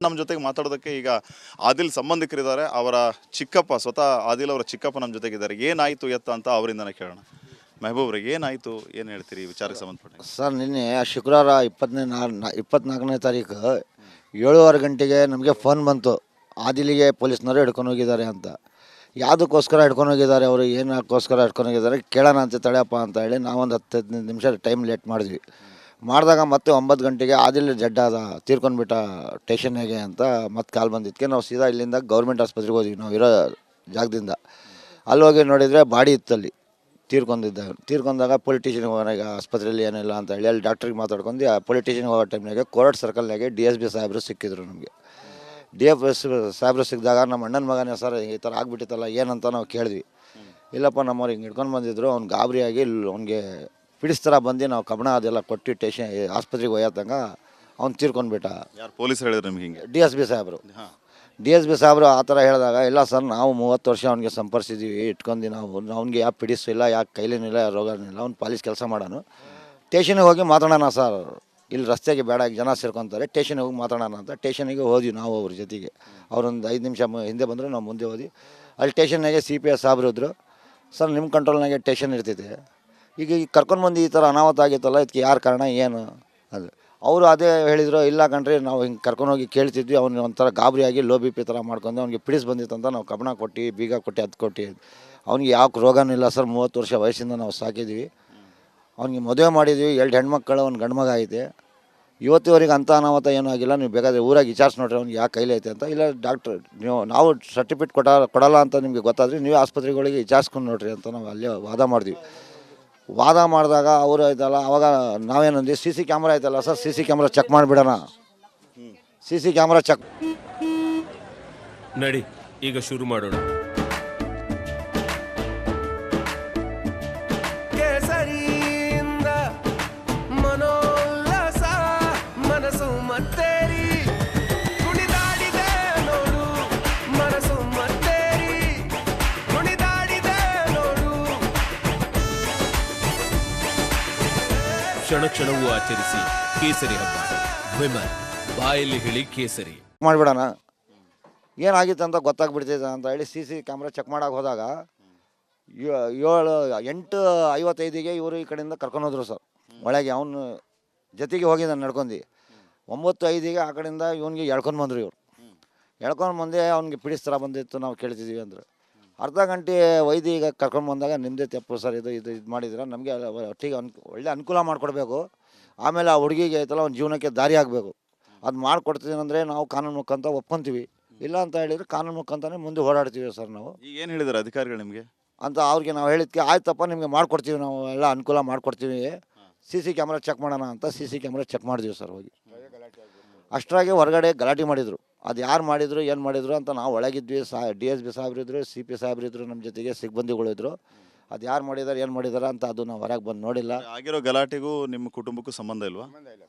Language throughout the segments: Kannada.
ನಮ್ಮ ಜೊತೆಗೆ ಮಾತಾಡೋದಕ್ಕೆ ಈಗ ಆದಿಲ್ ಸಂಬಂಧಿಕರಿದ್ದಾರೆ. ಅವರ ಚಿಕ್ಕಪ್ಪ, ಸ್ವತಃ ಆದಿಲ್ ಅವರ ಚಿಕ್ಕಪ್ಪ ನಮ್ಮ ಜೊತೆಗಿದ್ದಾರೆ. ಏನಾಯಿತು ಎತ್ತ ಅಂತ ಅವರಿಂದನೇ ಕೇಳೋಣ. ಮೆಹಬೂಬ್ರಿಗೆ ಏನಾಯಿತು, ಏನು ಹೇಳ್ತೀರಿ ಈ ವಿಚಾರಕ್ಕೆ ಸಂಬಂಧಪಟ್ಟ? ಸರ್, ನಿನ್ನೆ ಶುಕ್ರವಾರ 24ನೇ ತಾರೀಕು 7:30 ಗಂಟೆಗೆ ನಮಗೆ ಫೋನ್ ಬಂತು, ಆದಿಲಿಗೆ ಪೊಲೀಸ್ನವರು ಹಿಡ್ಕೊಂಡು ಹೋಗಿದ್ದಾರೆ ಅಂತ. ಯಾವುದಕ್ಕೋಸ್ಕರ ಹಿಡ್ಕೊಂಡು ಹೋಗಿದ್ದಾರೆ, ಅವರು ಏನಕ್ಕೋಸ್ಕರ ಹಿಡ್ಕೊಂಡು ಹೋಗಿದ್ದಾರೆ ಕೇಳೋಣ ಅಂತ ತಡೆಯಪ್ಪ ಅಂತ ಹೇಳಿ ನಾವೊಂದು 10-15 ನಿಮಿಷ ಟೈಮ್ ಲೇಟ್ ಮಾಡಿದ್ವಿ. ಮಾಡಿದಾಗ ಮತ್ತೆ 9 ಗಂಟೆಗೆ ಆದಿಲ್ ಜಡ್ಡಾದ ತೀರ್ಕೊಂಡ್ಬಿಟ್ಟ ಸ್ಟೇಷನ್ಗೆ ಅಂತ ಮತ್ತೆ ಕಾಲ್ ಬಂದಿದ್ದಕ್ಕೆ ನಾವು ಸೀದಾ ಇಲ್ಲಿಂದ ಗೌರ್ಮೆಂಟ್ ಆಸ್ಪತ್ರೆಗೆ ಹೋದ್ವಿ. ನಾವು ಇರೋ ಜಾಗದಿಂದ ಅಲ್ಲಿ ಹೋಗಿ ನೋಡಿದರೆ ಬಾಡಿ ಇತ್ತಲ್ಲಿ, ತೀರ್ಕೊಂಡಾಗ ಪೊಲಿಟಿಷನ್ಗೆ ಹೋಗೋಣ ಆಸ್ಪತ್ರೆಯಲ್ಲಿ ಏನಿಲ್ಲ ಅಂತ ಹೇಳಿ ಅಲ್ಲಿ ಡಾಕ್ಟ್ರಿಗೆ ಮಾತಾಡ್ಕೊಂಡು ಆ ಪೊಲಿಟಿಷನ್ಗೆ ಹೋಗೋ ಟೈಮ್ನಾಗೆ ಕೋರ್ಟ್ ಸರ್ಕಲ್ನಾಗೆ DSP ಸಾಹೇಬರು ಸಿಕ್ಕಿದ್ರು ನಮಗೆ. DSP ಸಾಹೇಬರು ಸಿಕ್ಕಿದಾಗ ನಮ್ಮ ಅಣ್ಣನ ಮಗನೇ ಸರ್ ಈ ಥರ ಆಗಿಬಿಟ್ಟಿತ್ತಲ್ಲ ಏನಂತ ನಾವು ಕೇಳಿದ್ವಿ. ಇಲ್ಲಪ್ಪ ನಮ್ಮವ್ರು ಹಿಂಗೆ ಹಿಡ್ಕೊಂಡು ಬಂದಿದ್ರು, ಅವ್ನು ಗಾಬರಿಯಾಗಿ ಅವ್ನಿಗೆ ಪಿಡಿಸ್ತರ ಬಂದು ನಾವು ಕಬ್ಬಣ ಅದೆಲ್ಲ ಕೊಟ್ಟು ಆಸ್ಪತ್ರೆಗೆ ಒಯ್ಯತ್ತಂಗ ಅವ್ನು ತೀರ್ಕೊಂಡ್ಬಿಟ್ಟ. ಯಾರು ಪೊಲೀಸ್ ಹೇಳಿದ್ರು ನಿಮ್ಗೆ ಹಿಂಗೆ? DSP ಸಾಹೇಬರು ಆ ಥರ ಹೇಳಿದಾಗ, ಇಲ್ಲ ಸರ್ ನಾವು 30 ವರ್ಷ ಅವ್ನಿಗೆ ಸಂಪರ್ಸಿದ್ದೀವಿ, ಇಟ್ಕೊಂಡು ನಾವು ಅವ್ನಿಗೆ ಯಾವ ಪಿಡಿಸ್ ಇಲ್ಲ, ಯಾಕೆ ಕೈಲೇನಿಲ್ಲ, ಯಾವ ರೋಗನಿಲ್ಲ, ಅವ್ನು ಪಾಲಿಸ್ ಕೆಲಸ ಮಾಡೋನು. ಸ್ಟೇಷನಿಗೆ ಹೋಗಿ ಮಾತಾಡೋಣ ಸರ್, ಇಲ್ಲಿ ರಸ್ತೆಗೆ ಬೇಡ ಜನ ಸೇರ್ಕೊತಾರೆ, ಸ್ಟೇಷನಿಗೆ ಹೋಗಿ ಮಾತಾಡೋಣ ಅಂತ ಸ್ಟೇಷನಿಗೆ ಹೋದ್ವಿ ನಾವು ಅವ್ರ ಜೊತೆಗೆ. ಅವರೊಂದು 5 ನಿಮಿಷ ಹಿಂದೆ ಬಂದರು, ನಾವು ಮುಂದೆ ಹೋದ್ವಿ. ಅಲ್ಲಿ ಸ್ಟೇಷನ್ನಾಗೆ CPS ಸಾಹೇಬ್ರು ಇದ್ದರು. ಸರ್ ನಿಮ್ಮ ಕಂಟ್ರೋಲ್ನಾಗೆ ಸ್ಟೇಷನ್ ಇರ್ತೈತೆ, ಈಗ ಕರ್ಕೊಂಡು ಬಂದು ಈ ಥರ ಅನಾಹುತ ಆಗಿತ್ತಲ್ಲ, ಇದಕ್ಕೆ ಯಾರು ಕಾರಣ ಏನು ಅದು ಅವರು ಅದೇ ಹೇಳಿದರು. ಇಲ್ಲ ಕಣ್ರಿ, ನಾವು ಹಿಂಗೆ ಕರ್ಕೊಂಡೋಗಿ ಕೇಳ್ತಿದ್ವಿ, ಅವ್ನು ಒಂಥರ ಗಾಬರಿಯಾಗಿ ಲೋ BP ಥರ ಮಾಡ್ಕೊಂಡು ಅವ್ನಿಗೆ ಪಿಡಿಸ್ ಬಂದಿತ್ತಂತ ನಾವು ಕಬ್ಬಣ ಕೊಟ್ಟು ಬೀಗ ಕೊಟ್ಟು ಅದು ಕೊಟ್ಟು ಅವ್ನಿಗೆ ಯಾವ ರೋಗನೂ ಇಲ್ಲ ಸರ್. 30 ವರ್ಷ ವಯಸ್ಸಿಂದ ನಾವು ಸಾಕಿದ್ವಿ, ಅವ್ನಿಗೆ ಮದುವೆ ಮಾಡಿದ್ವಿ, 2 ಹೆಣ್ಮಕ್ಳು, ಒಂದು ಗಂಡು ಮಗ ಐತೆ. ಇವತ್ತಿವರೆಗೆ ಅಂಥ ಅನಾಹುತ ಏನೂ ಆಗಿಲ್ಲ, ನೀವು ಬೇಕಾದರೆ ಊರಾಗಿ ವಿಚಾರಿಸಿ ನೋಡ್ರಿ ಅವ್ನಿಗೆ ಯಾವ ಕೈಲಿ ಐತೆ ಅಂತ. ಇಲ್ಲ ಡಾಕ್ಟ್ರ್ ನಾವು ಸರ್ಟಿಫಿಕೇಟ್ ಕೊಡಲ್ಲ ಅಂತ ನಿಮಗೆ ಗೊತ್ತಾದರೆ ನೀವೇ ಆಸ್ಪತ್ರೆಗಳಿಗೆ ವಿಚಾರಿಸ್ಕೊಂಡು ನೋಡ್ರಿ ಅಂತ ನಾವು ಅಲ್ಲೇ ವಾದ ಮಾಡಿದ್ವಿ. ವಾದ ಮಾಡಿದಾಗ ಅವರು ಆಯ್ತಲ್ಲ, ಅವಾಗ ನಾವೇನಂದ್ವಿ, CC ಕ್ಯಾಮ್ರಾ ಐತಲ್ಲ ಸರ್, CC ಕ್ಯಾಮ್ರಾ ಚೆಕ್ ಮಾಡಿಬಿಡೋಣ. CC ಕ್ಯಾಮ್ರಾ ಚೆಕ್ ನಡಿ ಈಗ ಶುರು ಮಾಡೋಣ. ಕೇಸರಿಯಿಂದ ಮನೋಲ್ಲಾಸ ಮನಸ್ಸು ಮತ್ತೇರಿ ಕುಣಿದಾಡಿದೆ ನೋಡು, ಮನಸ್ಸು ಮತ್ತೇರಿ ಕುಣಿದಾಡಿದೆ ನೋಡು. ಕ್ಷಣ ಕ್ಷಣವೂ ಆಚರಿಸಿ ಕೇಸರಿ ಹಬ್ಬ. ವಿಮಲ್ ಬಾಯಲ್ಲಿ ಹೇಳಿ ಕೇಸರಿ ಮಾಡಿಬಿಡೋಣ, ಏನಾಗಿತ್ತು ಅಂತ ಗೊತ್ತಾಗ್ಬಿಡ್ತೈತೆ ಅಂತ ಹೇಳಿ CC ಕ್ಯಾಮ್ರಾ ಚೆಕ್ ಮಾಡೋಕೆ ಹೋದಾಗ 8:55ಗೆ ಇವರು ಈ ಕಡೆಯಿಂದ ಕರ್ಕೊಂಡೋದ್ರು ಸರ್ ಒಳಗೆ. ಅವನು ಜೊತೆಗೆ ಹೋಗಿದ್ದಾನೆ ನಡ್ಕೊಂಡು. 9:05ಗೆ ಆ ಕಡೆಯಿಂದ ಇವನಿಗೆ ಎಳ್ಕೊಂಡು ಬಂದರು. ಎಳ್ಕೊಂಡು ಬಂದೆ ಅವ್ನಿಗೆ ಪಿಡಿಸ್ತರ ಬಂದಿತ್ತು, ನಾವು ಕೇಳ್ತಿದ್ದೀವಿ ಅಂದ್ರೆ. ಅರ್ಧ ಗಂಟೆ ವೈದ್ಯ ಈಗ ಕರ್ಕೊಂಡು ಬಂದಾಗ ನಿಮ್ಮದೇ ತಪ್ಪು ಸರ್, ಇದು ಮಾಡಿದ್ರೆ ನಮಗೆ ಒಟ್ಟಿಗೆ ಒಳ್ಳೆ ಅನುಕೂಲ ಮಾಡಿಕೊಡ್ಬೇಕು. ಆಮೇಲೆ ಆ ಹುಡುಗಿಗೆ ಐತಲ್ಲ ಒಂದು ಜೀವನಕ್ಕೆ ದಾರಿ ಆಗಬೇಕು. ಅದು ಮಾಡಿಕೊಡ್ತೀನಿ ಅಂದರೆ ನಾವು ಕಾನೂನು ಮುಖಾಂತರ ಒಪ್ಕೊತೀವಿ, ಇಲ್ಲ ಅಂತ ಹೇಳಿದರೆ ಕಾನೂನು ಮುಖಾಂತರನೇ ಮುಂದೆ ಓಡಾಡ್ತೀವಿ ಸರ್ ನಾವು. ಈಗ ಏನು ಹೇಳಿದ್ದಾರೆ ಅಧಿಕಾರಿಗಳು ನಿಮಗೆ ಅಂತ ಅವ್ರಿಗೆ ನಾವು ಹೇಳಿದ್ಕೆ, ಆಯ್ತಪ್ಪ ನಿಮಗೆ ಮಾಡಿಕೊಡ್ತೀವಿ, ನಾವು ಎಲ್ಲ ಅನುಕೂಲ ಮಾಡಿಕೊಡ್ತೀವಿ, CC ಕ್ಯಾಮ್ರಾ ಚೆಕ್ ಮಾಡೋಣ ಅಂತ CC ಕ್ಯಾಮ್ರಾ ಚೆಕ್ ಮಾಡಿದ್ವಿ ಸರ್ ಹೋಗಿ. ಅಷ್ಟರಾಗೆ ಹೊರಗಡೆ ಗಲಾಟೆ ಮಾಡಿದರು. ಅದು ಯಾರು ಮಾಡಿದರು ಏನು ಮಾಡಿದರು ಅಂತ ನಾವು ಒಳಗಿದ್ವಿ. DSP ಸಾಹೇಬ್ರಿದ್ರು, CP ಸಾಹೇಬ್ರಿದ್ರು, ನಮ್ಮ ಜೊತೆಗೆ ಸಿಬ್ಬಂದಿಗಳಿದ್ರು. ಅದು ಯಾರು ಮಾಡಿದ್ದಾರೆ ಏನು ಮಾಡಿದ್ದಾರೆ ಅಂತ ಅದು ನಾವು ಹೊರಗೆ ಬಂದು ನೋಡಿಲ್ಲ. ಆಗಿರೋ ಗಲಾಟೆಗೂ ನಿಮ್ಮ ಕುಟುಂಬಕ್ಕೂ ಸಂಬಂಧ ಇಲ್ವಾ?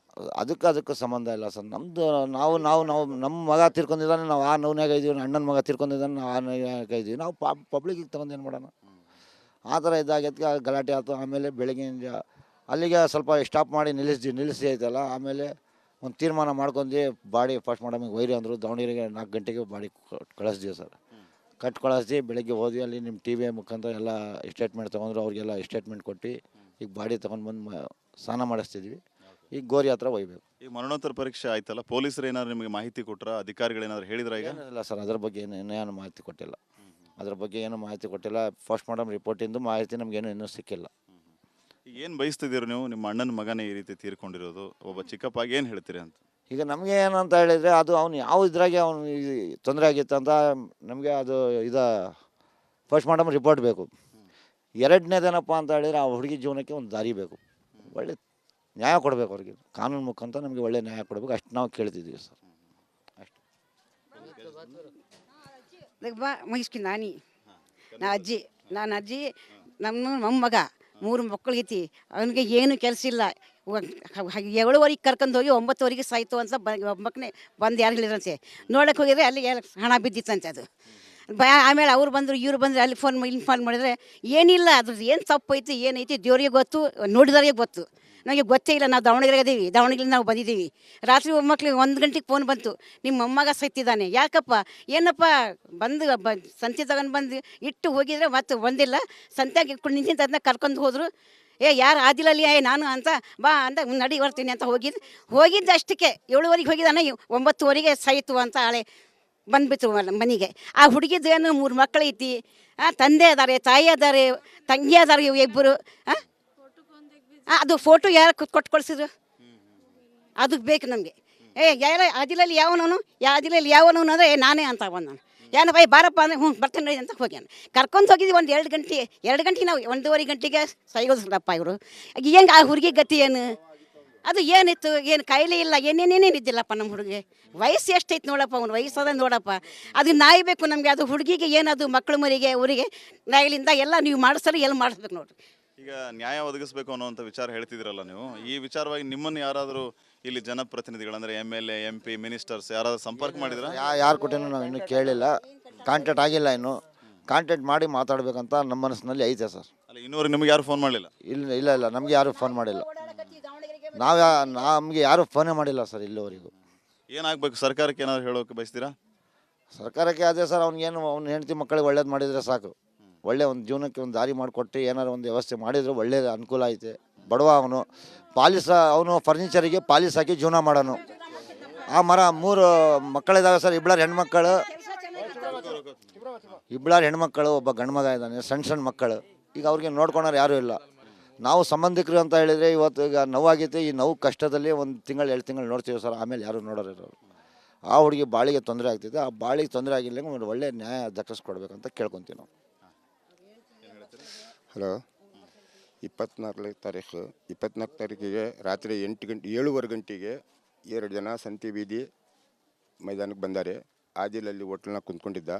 ಅದಕ್ಕೂ ಸಂಬಂಧ ಇಲ್ಲ ಸರ್. ನಮ್ಮದು ನಾವು ನಮ್ಮ ಮಗ ತೀರ್ಕೊಂಡಿದ್ದಾನೆ, ನಾವು ಆ ನೋವ್ನಾಗ ಇದ್ದೀವಿ. ಅಣ್ಣನ ಮಗ ತೀರ್ಕೊಂಡಿದ್ದಾನೆ, ನಾವು ಆ ನೋವ್ನಾಗ ಇದ್ದೀವಿ. ನಾವು ಪಬ್ಲಿಕ್ಕಿಗೆ ತಗೊಂಡು ಏನು ಮಾಡೋಣ, ಆ ಥರ ಇದ್ದಾಗಕ್ಕೆ ಗಲಾಟೆ ಆಯ್ತು. ಆಮೇಲೆ ಬೆಳಗ್ಗೆಯಿಂದ ಅಲ್ಲಿಗೆ ಸ್ವಲ್ಪ ಸ್ಟಾಪ್ ಮಾಡಿ ನಿಲ್ಲಿಸಿ ಆಯ್ತಲ್ಲ. ಆಮೇಲೆ ಒಂದು ತೀರ್ಮಾನ ಮಾಡ್ಕೊಂಡು ಬಾಡಿ ಫಸ್ಟ್ ಮಾಡಮಿಗೆ ವೈರಿ ಅಂದರು. ದಾವಣಗೆರೆಗೆ 4 ಗಂಟೆಗೆ ಬಾಡಿ ಕಳಿಸ್ತೀವಿ ಸರ್. ಕಳಿಸಿ ಬೆಳಗ್ಗೆ ಹೋದ್ವಿ. ಅಲ್ಲಿ ನಿಮ್ಮ TV ಮುಖಾಂತರ ಎಲ್ಲ ಸ್ಟೇಟ್ಮೆಂಟ್ ತೊಗೊಂಡ್ರು, ಅವ್ರಿಗೆಲ್ಲ ಸ್ಟೇಟ್ಮೆಂಟ್ ಕೊಟ್ಟು ಈಗ ಬಾಡಿ ತೊಗೊಂಡು ಬಂದು ಸ್ನಾನ ಮಾಡಿಸ್ತಿದ್ವಿ. ಈಗ ಗೋರಿ ಹತ್ರ ಒಯ್ಬೇಕು. ಈಗ ಮರಣೋತ್ತರ ಪರೀಕ್ಷೆ ಆಯ್ತಲ್ಲ, ಪೊಲೀಸರು ಏನಾದ್ರು ನಿಮಗೆ ಮಾಹಿತಿ ಕೊಟ್ಟರೆ, ಅಧಿಕಾರಿಗಳು ಏನಾದ್ರು ಹೇಳಿದ್ರ? ಈಗ ಇಲ್ಲ ಸರ್, ಅದ್ರ ಬಗ್ಗೆ ಏನು ಮಾಹಿತಿ ಕೊಟ್ಟಿಲ್ಲ. ಫಸ್ಟ್ ಮಾಡಮ್ ರಿಪೋರ್ಟಿಂದು ಮಾಹಿತಿ ನಮಗೇನು ಇನ್ನೂ ಸಿಕ್ಕಿಲ್ಲ. ಈಗ ಏನು ಬಯಸ್ತಿದ್ದೀರಿ ನೀವು? ನಿಮ್ಮ ಅಣ್ಣನ ಮಗನೇ ಈ ರೀತಿ ತೀರ್ಕೊಂಡಿರೋದು, ಒಬ್ಬ ಚಿಕ್ಕಪ್ಪಾಗಿ ಏನು ಹೇಳ್ತೀರಿ ಅಂತ? ಈಗ ನಮಗೆ ಏನಂತ ಹೇಳಿದರೆ, ಅದು ಅವ್ನು ಯಾವ ಇದ್ರಾಗೆ ಅವ್ನು ತೊಂದರೆ ಆಗಿತ್ತು ಅಂತ ನಮಗೆ ಅದು ಫಸ್ಟ್ ಮಾಡಮ್ ರಿಪೋರ್ಟ್ ಬೇಕು. ಎರಡನೇದೇನಪ್ಪ ಅಂತ ಹೇಳಿದರೆ, ಆ ಹುಡುಗಿ ಜೀವನಕ್ಕೆ ಒಂದು ದಾರಿ ಬೇಕು, ಒಳ್ಳೆ ನ್ಯಾಯ ಕೊಡಬೇಕು ಅವ್ರಿಗೆ. ಕಾನೂನು ಮುಖಾಂತರ ನಮಗೆ ಒಳ್ಳೆ ನ್ಯಾಯ ಕೊಡಬೇಕು, ಅಷ್ಟು ನಾವು ಕೇಳ್ತಿದ್ದೀವಿ ಸರ್. ಅಷ್ಟು ಮುಗಿಸ್ಕಿ ನಾನು ಅಜ್ಜಿ ನಮ್ಮ ಮೊಮ್ಮಗ 3 ಮಕ್ಕಳಿಗೈತಿ. ಅವನಿಗೆ ಏನು ಕೆಲಸ ಇಲ್ಲ. 7:00ಗೆ ಕರ್ಕೊಂಡು ಹೋಗಿ 9:00ವರೆಗೆ ಸಾಯ್ತು ಅಂತ ಒಬ್ಬಕ್ಕನೇ ಬಂದು ಯಾರು ಹೇಳಿದ್ರಂತೆ. ನೋಡೋಕೆ ಹೋಗಿದ್ರೆ ಅಲ್ಲಿ ಹಣ ಬಿದ್ದಿತ್ತಂತೆ. ಅದು ಆಮೇಲೆ ಅವ್ರು ಬಂದರು, ಇವ್ರು ಬಂದರೆ ಅಲ್ಲಿ ಇಲ್ಲಿ ಫೋನ್ ಮಾಡಿದರೆ ಏನಿಲ್ಲ, ಅದ್ರದ್ದು ಏನು ತಪ್ಪು ಐತಿ ಏನೈತಿ ದೇವ್ರಿಗೆ ಗೊತ್ತು, ನೋಡಿದವ್ರಿಗೆ ಗೊತ್ತು. ನನಗೆ ಗೊತ್ತೇ ಇಲ್ಲ. ನಾವು ದಾವಣಗೆರೆಗೆ ಇದೀವಿ, ದಾವಣಗೆರೆಗೆ ನಾವು ಬಂದಿದ್ದೀವಿ. ರಾತ್ರಿ ಮೊಮ್ಮಕ್ಳಿಗೆ 1 ಗಂಟೆಗೆ ಫೋನ್ ಬಂತು, ನಿಮ್ಮ ಮೊಮ್ಮಗ ಸತ್ತಿದ್ದಾನೆ. ಯಾಕಪ್ಪ, ಏನಪ್ಪ, ಸಂತೆ ತಗೊಂಡು ಬಂದು ಇಟ್ಟು ಹೋಗಿದ್ರೆ ಮತ್ತೆ ಬಂದಿಲ್ಲ, ಸಂತೆಗೆ ಇಟ್ಕೊಂಡು ನಿಂತಿದ್ದ ಅದನ್ನ ಕರ್ಕೊಂಡು ಹೋದರು. ಯಾರು ಆದಿಲಲ್ಲಿ ನಾನು ಅಂತ ಬಾ ಅಂತ ನಡಿ ಬರ್ತೀನಿ ಅಂತ ಹೋಗಿದ್ದು ಅಷ್ಟಕ್ಕೆ 7:30 ಹೋಗಿದ್ದಾನೆ, 9:30 ಸಾಯಿತು ಅಂತ ಹಳೆ ಬಂದ್ಬಿಟ್ಟು ಮನೆಗೆ. ಆ ಹುಡುಗಿದ್ದು ಏನು 3 ಮಕ್ಕಳು ಐತಿ, ತಂದೆ ಅದಾರೆ, ತಾಯಿ ಅದಾರೆ, ತಂಗಿ ಅದಾರೆ, ಇಬ್ಬರು. ಅದು ಫೋಟೋ ಯಾರು ಕೊಟ್ಟು ಕಳಿಸಿದ್ರು, ಅದಕ್ಕೆ ಬೇಕು ನಮಗೆ. ಯಾರ ಆದಿಲಲ್ಲಿ ಯಾವನವನು ಅಂದರೆ ನಾನೇ ಅಂತ ಬಂದು ನಾನು ಬೈ ಬಾರಪ್ಪ ಅಂದರೆ ಬರ್ತೇನೆ ನೋಡಿ ಅಂತ ಹೋಗ್ಯಾನ. ಕರ್ಕೊಂಡು ಹೋಗಿದ್ವಿ ಒಂದು 2 ಗಂಟೆ ನಾವು 1:30 ಗಂಟೆಗೆ ಸಾಯೋದ್ರಪ್ಪ ಇವರು. ಹೆಂಗೆ ಆ ಹುಡುಗಿ ಗತಿ ಏನು, ಅದು ಏನಿತ್ತು, ಏನು ಕಾಯಿಲೆ ಇಲ್ಲ, ಏನೇನೇನೇನು ಇದ್ದಿಲ್ಲಪ್ಪ ನಮ್ಮ ಹುಡುಗಿ. ವಯಸ್ಸು ಎಷ್ಟೈತೆ ನೋಡಪ್ಪ, ಅವ್ನು ವಯಸ್ಸದ ನೋಡಪ್ಪ. ಅದು ನಾಯ್ಬೇಕು ನಮಗೆ, ಅದು ಹುಡುಗಿಗೆ ಏನದು ಮಕ್ಕಳು ಮರಿಗೆ ಊರಿಗೆ ನಾಯಿಲಿಂದ ಎಲ್ಲ ನೀವು ಮಾಡಿಸ್ತಾರೆ, ಎಲ್ಲ ಮಾಡಿಸ್ಬೇಕು ನೋಡ್ರಿ. ಈಗ ನ್ಯಾಯ ಒದಗಿಸ್ಬೇಕು ಅನ್ನೋವಂಥ ವಿಚಾರ ಹೇಳ್ತಿದ್ದೀರಲ್ಲ ನೀವು, ಈ ವಿಚಾರವಾಗಿ ನಿಮ್ಮನ್ನು ಯಾರಾದರೂ ಇಲ್ಲಿ ಜನಪ್ರತಿನಿಧಿಗಳಂದರೆ MLA MP ಮಿನಿಸ್ಟರ್ಸ್ ಯಾರಾದರೂ ಸಂಪರ್ಕ ಮಾಡಿದ್ರ? ಯಾರು ಕೊಟ್ಟೇನೋ ನಾವು ಇನ್ನೂ ಕೇಳಿಲ್ಲ, ಕಾಂಟ್ಯಾಕ್ಟ್ ಆಗಿಲ್ಲ. ಇನ್ನು ಕಾಂಟ್ಯಾಕ್ಟ್ ಮಾಡಿ ಮಾತಾಡಬೇಕಂತ ನಮ್ಮ ಮನಸ್ಸಿನಲ್ಲಿ ಐತೆ ಸರ್. ಅಲ್ಲ, ಇನ್ನೂವರೆಗೆ ನಿಮಗೆ ಯಾರು ಫೋನ್ ಮಾಡಲಿಲ್ಲ? ಇಲ್ಲ ನಮಗೆ ಯಾರು ಫೋನ್ ಮಾಡಿಲ್ಲ. ನಮಗೆ ಯಾರು ಫೋನೇ ಮಾಡಿಲ್ಲ ಸರ್ ಇಲ್ಲಿವರೆಗೂ. ಏನಾಗಬೇಕು, ಸರ್ಕಾರಕ್ಕೆ ಏನಾದ್ರು ಹೇಳೋಕೆ ಬಯಸ್ತೀರಾ? ಸರ್ಕಾರಕ್ಕೆ ಅದೇ ಸರ್, ಅವ್ನ ಹೆಂಡತಿ ಮಕ್ಕಳಿಗೆ ಒಳ್ಳೇದು ಮಾಡಿದರೆ ಸಾಕು. ಒಳ್ಳೆ ಒಂದು ಜೀವನಕ್ಕೆ ಒಂದು ದಾರಿ ಮಾಡಿಕೊಟ್ಟು ಏನಾರು ಒಂದು ವ್ಯವಸ್ಥೆ ಮಾಡಿದರೆ ಒಳ್ಳೆಯದು ಅನುಕೂಲ ಐತೆ. ಬಡವ ಅವನು, ಅವನು ಫರ್ನಿಚರಿಗೆ ಪಾಲಿಸ್ ಹಾಕಿ ಜೀವನ ಮಾಡೋನು. ಆ ಮರ 3 ಮಕ್ಕಳಿದ್ದಾವೆ ಸರ್, ಇಬ್ಬರು ಹೆಣ್ಮಕ್ಕಳು, ಒಬ್ಬ ಗಂಡು ಮಗ ಇದ್ದಾನೆ, ಸಣ್ಣ ಮಕ್ಕಳು. ಈಗ ಅವ್ರಿಗೆ ನೋಡ್ಕೊಳೋರು ಯಾರೂ ಇಲ್ಲ. ನಾವು ಸಂಬಂಧಿಕರು ಅಂತ ಹೇಳಿದರೆ ಇವತ್ತು ಈಗ ನೋವಾಗೈತೆ, ಈ ನೋವು ಕಷ್ಟದಲ್ಲಿ 1 ತಿಂಗಳು 2 ತಿಂಗಳು ನೋಡ್ತೀವಿ ಸರ್, ಆಮೇಲೆ ಯಾರು ನೋಡೋರು ಇರೋರು. ಆ ಹುಡುಗಿ ಬಾಳಿಗೆ ತೊಂದರೆ ಆಗ್ತಿದೆ. ಆ ಬಾಳಿಗೆ ತೊಂದರೆ ಆಗಿಲ್ಲ ಒಂದು ಒಳ್ಳೆ ನ್ಯಾಯ ದಕ್ಕಿಸ್ಕೊಡ್ಬೇಕಂತ ಕೇಳ್ಕೊತೀವಿ ನಾವು. ಹಲೋ, 24 ತಾರೀಕಿಗೆ ರಾತ್ರಿ 7:30 ಗಂಟೆಗೆ 2 ಜನ ಸಂತೆ ಬೀದಿ ಮೈದಾನಕ್ಕೆ ಬಂದಾರೆ. ಆದಿಲಲ್ಲಿ ಹೋಟ್ಲನ್ನ ಕುಂತ್ಕೊಂಡಿದ್ದ.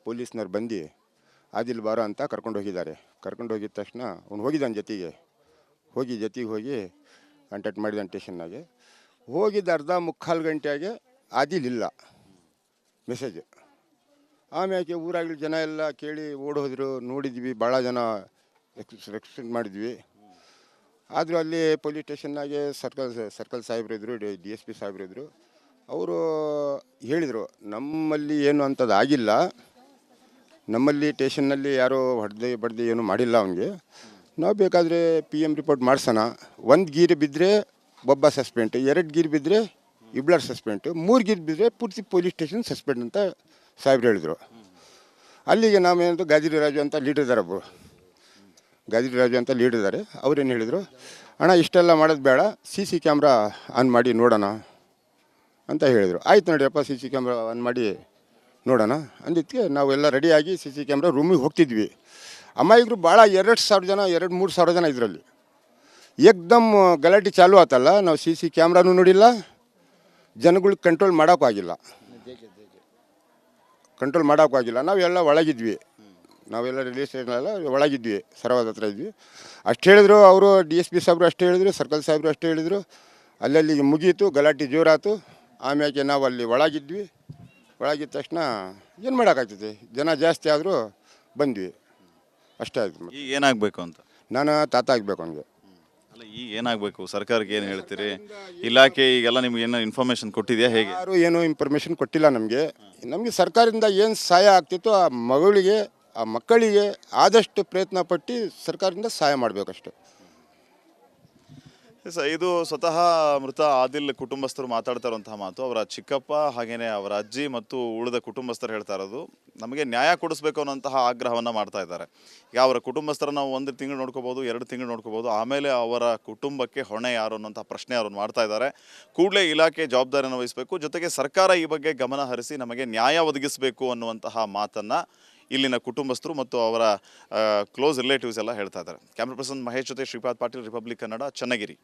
ಪೊಲೀಸ್ನವ್ರು ಬಂದು ಆದಿಲ್ ಬಾರೋ ಅಂತ ಕರ್ಕೊಂಡು ಹೋಗಿದ್ದಾರೆ. ಕರ್ಕೊಂಡು ಹೋಗಿದ ತಕ್ಷಣ ಅವ್ನು ಹೋಗಿದ್ದಾನೆ ಜೊತೆಗೆ ಹೋಗಿ ಕಾಂಟ್ಯಾಕ್ಟ್ ಮಾಡಿದ್ದಾನೆ ಸ್ಟೇಷನ್ನಾಗೆ. ಹೋಗಿದ್ದ ಅರ್ಧ ಮುಕ್ಕಾಲು ಗಂಟೆಯಾಗೆ ಆದಿಲ್ ಇಲ್ಲ, ಮೆಸೇಜ್. ಆಮ್ಯಾಕೆ ಊರಾಗಲಿ ಜನ ಎಲ್ಲ ಕೇಳಿ ಓಡೋದ್ರು, ನೋಡಿದ್ವಿ, ಭಾಳ ಜನ ಎಕ್ಸ್ಪೆಕ್ಟ್ ಮಾಡಿದ್ವಿ. ಆದರೂ ಅಲ್ಲಿ ಪೊಲೀಸ್ ಸ್ಟೇಷನ್ನಾಗೆ ಸರ್ಕಲ್ ಸಾಹೇಬ್ರು ಇದ್ದರು, DSP ಸಾಹೇಬ್ರು ಇದ್ದರು. ಅವರು ಹೇಳಿದರು, ನಮ್ಮಲ್ಲಿ ಏನು ಅಂಥದ್ದು ಆಗಿಲ್ಲ, ನಮ್ಮಲ್ಲಿ ಸ್ಟೇಷನ್ನಲ್ಲಿ ಯಾರೋ ಬಡ್ದು ಏನೂ ಮಾಡಿಲ್ಲ ಅವನಿಗೆ. ನಾವು ಬೇಕಾದರೆ PM ರಿಪೋರ್ಟ್ ಮಾಡ್ಸೋಣ. 1 ಗೀರು ಬಿದ್ದರೆ ಒಬ್ಬ ಸಸ್ಪೆಂಡ್, 2 ಗೀರು ಬಿದ್ದರೆ ಇಬ್ಬರು ಸಸ್ಪೆಂಡ್, 3 ಗೀರು ಬಿದ್ದರೆ ಪೂರ್ತಿ ಪೊಲೀಸ್ ಸ್ಟೇಷನ್ ಸಸ್ಪೆಂಡ್ ಅಂತ ಸಾಹೇಬ್ರು ಹೇಳಿದರು. ಅಲ್ಲಿಗೆ ನಾವೇನಂತ ಗಾಜಿರಿ ರಾಜು ಅಂತ ಲೀಡರ್ ಇದ್ದಾರೆ, ಅವ್ರೇನು ಹೇಳಿದರು, ಅಣ್ಣ ಇಷ್ಟೆಲ್ಲ ಮಾಡೋದು ಬೇಡ, CC ಕ್ಯಾಮ್ರಾ ಆನ್ ಮಾಡಿ ನೋಡೋಣ ಅಂತ ಹೇಳಿದರು. ಆಯ್ತು ನೋಡಿಯಪ್ಪ, CC ಕ್ಯಾಮ್ರಾ ಆನ್ ಮಾಡಿ ನೋಡೋಣ ಅಂದಿದ್ದಕ್ಕೆ ನಾವೆಲ್ಲ ರೆಡಿಯಾಗಿ CC ಕ್ಯಾಮ್ರಾ ರೂಮಿಗೆ ಹೋಗ್ತಿದ್ವಿ. ಅಮ್ಮಾಯಿಗರು ಭಾಳ 2,000 ಜನ 2,000-3,000 ಜನ ಇದರಲ್ಲಿ. ಏಕ್ದಮ್ ಗಲಾಟೆ ಚಾಲು ಆತಲ್ಲ, ನಾವು CC ಕ್ಯಾಮ್ರಾನೂ ನೋಡಿಲ್ಲ, ಜನಗಳಿಗೆ ಕಂಟ್ರೋಲ್ ಮಾಡೋಕ್ಕಾಗಿಲ್ಲ. ನಾವೆಲ್ಲ ಒಳಗಿದ್ವಿ, ನಾವೆಲ್ಲ ರಿಲೇ ಸ್ಟೇಷನೆಲ್ಲ ಒಳಗಿದ್ವಿ, ಸರವಾದ ಹತ್ರ ಇದ್ವಿ. ಅಷ್ಟು ಹೇಳಿದ್ರು ಅವರು, DSP ಸಾಹೇಬ್ರು ಅಷ್ಟೇ ಹೇಳಿದ್ರು, ಸರ್ಕಲ್ ಸಾಹೇಬ್ರು ಅಷ್ಟೇ ಹೇಳಿದರು. ಅಲ್ಲಲ್ಲಿಗೆ ಮುಗೀತು, ಗಲಾಟೆ ಜೋರಾತು. ಆಮ್ಯಾಕೆ ನಾವು ಅಲ್ಲಿ ಒಳಗಿದ್ವಿ. ಒಳಗಿದ್ದ ತಕ್ಷಣ ಏನು ಮಾಡೋಕ್ಕಾಗ್ತೈತಿ, ಜನ ಜಾಸ್ತಿ ಆದರೂ ಬಂದ್ವಿ, ಅಷ್ಟೇ ಆಯ್ತು. ಈಗ ಏನಾಗಬೇಕು ಅಂತ? ನಾನು ತಾತ ಆಗಬೇಕು ಅವನಿಗೆ. ಅಲ್ಲ, ಈಗ ಏನಾಗಬೇಕು, ಸರ್ಕಾರಕ್ಕೆ ಏನು ಹೇಳ್ತೀರಿ? ಇಲಾಖೆ ಈಗೆಲ್ಲ ನಿಮ್ಗೆ ಏನೋ ಇನ್ಫಾರ್ಮೇಷನ್ ಕೊಟ್ಟಿದೆಯಾ? ಹೇಗೆ? ಯಾರು ಏನೂ ಇನ್ಫಾರ್ಮೇಷನ್ ಕೊಟ್ಟಿಲ್ಲ ನಮಗೆ. ಸರ್ಕಾರದಿಂದ ಏನು ಸಹಾಯ ಆಗ್ತಿತ್ತು ಆ ಮಗಳಿಗೆ, ಆ ಮಕ್ಕಳಿಗೆ ಆದಷ್ಟು ಪ್ರಯತ್ನ ಪಟ್ಟು ಸರ್ಕಾರದಿಂದ ಸಹಾಯ ಮಾಡಬೇಕಷ್ಟೆ. ಇದು ಸ್ವತಃ ಮೃತ ಆದಿಲ್ ಕುಟುಂಬಸ್ಥರು ಮಾತಾಡ್ತಾ ಇರುವಂತಹ ಮಾತು. ಅವರ ಚಿಕ್ಕಪ್ಪ ಹಾಗೇನೆ ಅವರ ಅಜ್ಜಿ ಮತ್ತು ಉಳಿದ ಕುಟುಂಬಸ್ಥರು ಹೇಳ್ತಾ ಇರೋದು, ನಮಗೆ ನ್ಯಾಯ ಕೊಡಿಸ್ಬೇಕು ಅನ್ನೋಂತಹ ಆಗ್ರಹವನ್ನು ಮಾಡ್ತಾ ಇದ್ದಾರೆ. ಈಗ ಅವರ ಕುಟುಂಬಸ್ಥರನ್ನ ನಾವು 1 ತಿಂಗಳು ನೋಡ್ಕೋಬೋದು, 2 ತಿಂಗಳು ನೋಡ್ಕೋಬೋದು, ಆಮೇಲೆ ಅವರ ಕುಟುಂಬಕ್ಕೆ ಹೊಣೆ ಯಾರು ಅನ್ನೋಂಥ ಪ್ರಶ್ನೆ ಅವರು ಮಾಡ್ತಾ ಇದ್ದಾರೆ. ಕೂಡಲೇ ಇಲಾಖೆ ಜವಾಬ್ದಾರಿಯನ್ನು ವಹಿಸಬೇಕು, ಜೊತೆಗೆ ಸರ್ಕಾರ ಈ ಬಗ್ಗೆ ಗಮನ ಹರಿಸಿ ನಮಗೆ ನ್ಯಾಯ ಒದಗಿಸಬೇಕು ಅನ್ನುವಂತಹ ಮಾತನ್ನು ಇಲ್ಲಿನ ಕುಟುಂಬಸ್ಥರು ಮತ್ತು ಅವರ ಕ್ಲೋಸ್ ರಿಲೇಟಿವ್ಸ್ ಎಲ್ಲ ಹೇಳ್ತಾ ಇದ್ದಾರೆ. ಕ್ಯಾಮ್ರಾ ಪರ್ಸನ್ ಮಹೇಶ್ ಜೊತೆ ಶ್ರೀಪಾದ್ ಪಾಟೀಲ್, ರಿಪಬ್ಲಿಕ್ ಕನ್ನಡ, ಚನ್ನಗಿರಿ.